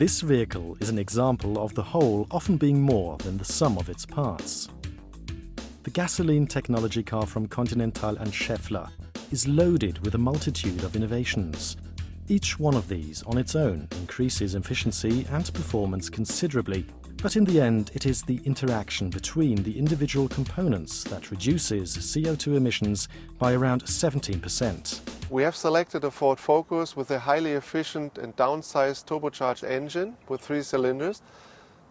This vehicle is an example of the whole often being more than the sum of its parts. The gasoline technology car from Continental and Schaeffler is loaded with a multitude of innovations. Each one of these on its own increases efficiency and performance considerably, but in the end it is the interaction between the individual components that reduces CO2 emissions by around 17%. We have selected a Ford Focus with a highly efficient and downsized turbocharged engine with 3 cylinders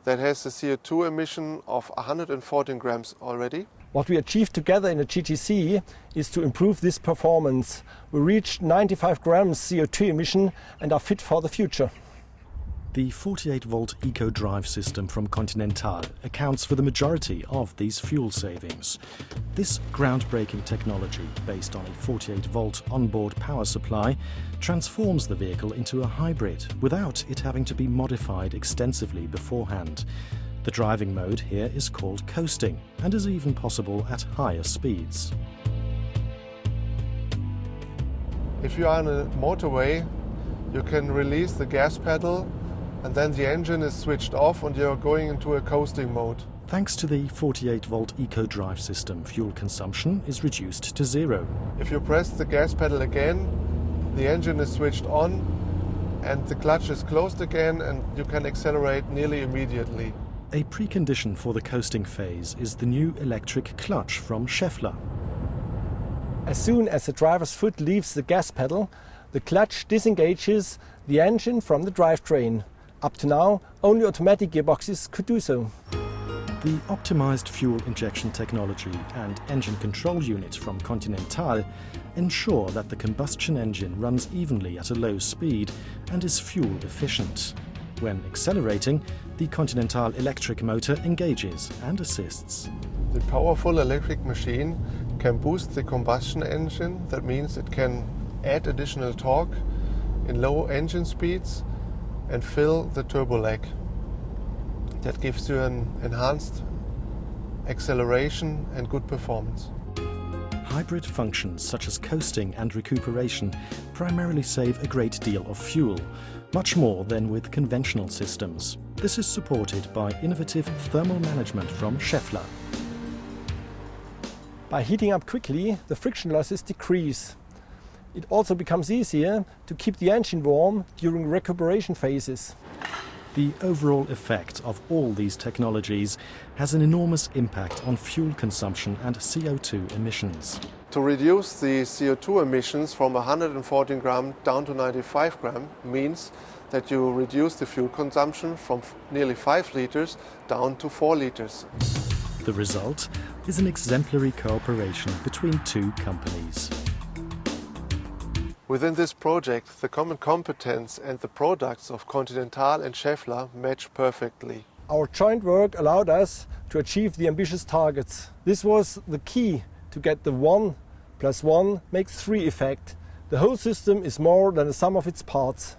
that has a CO2 emission of 114 grams already. What we achieved together in the GTC is to improve this performance. We reached 95 grams CO2 emission and are fit for the future. The 48-volt EcoDrive system from Continental accounts for the majority of these fuel savings. This groundbreaking technology, based on a 48-volt onboard power supply, transforms the vehicle into a hybrid without it having to be modified extensively beforehand. The driving mode here is called coasting and is even possible at higher speeds. If you are on a motorway, you can release the gas pedal and then the engine is switched off and you're going into a coasting mode. Thanks to the 48-volt EcoDrive system, fuel consumption is reduced to 0. If you press the gas pedal again, the engine is switched on and the clutch is closed again and you can accelerate nearly immediately. A precondition for the coasting phase is the new electric clutch from Schaeffler. As soon as the driver's foot leaves the gas pedal, the clutch disengages the engine from the drivetrain. Up to now, only automatic gearboxes could do so. The optimized fuel injection technology and engine control unit from Continental ensure that the combustion engine runs evenly at a low speed and is fuel efficient. When accelerating, the Continental electric motor engages and assists. The powerful electric machine can boost the combustion engine. That means it can add additional torque in low engine speeds and fill the turbo lag. That gives you an enhanced acceleration and good performance. Hybrid functions such as coasting and recuperation primarily save a great deal of fuel, much more than with conventional systems. This is supported by innovative thermal management from Schaeffler. By heating up quickly, the friction losses decrease. It also becomes easier to keep the engine warm during recuperation phases. The overall effect of all these technologies has an enormous impact on fuel consumption and CO2 emissions. To reduce the CO2 emissions from 114 gram down to 95 gram means that you reduce the fuel consumption from nearly 5 liters down to 4 liters. The result is an exemplary cooperation between 2 companies. Within this project, the common competence and the products of Continental and Schaeffler match perfectly. Our joint work allowed us to achieve the ambitious targets. This was the key to get the 1 + 1 makes 3 effect. The whole system is more than the sum of its parts.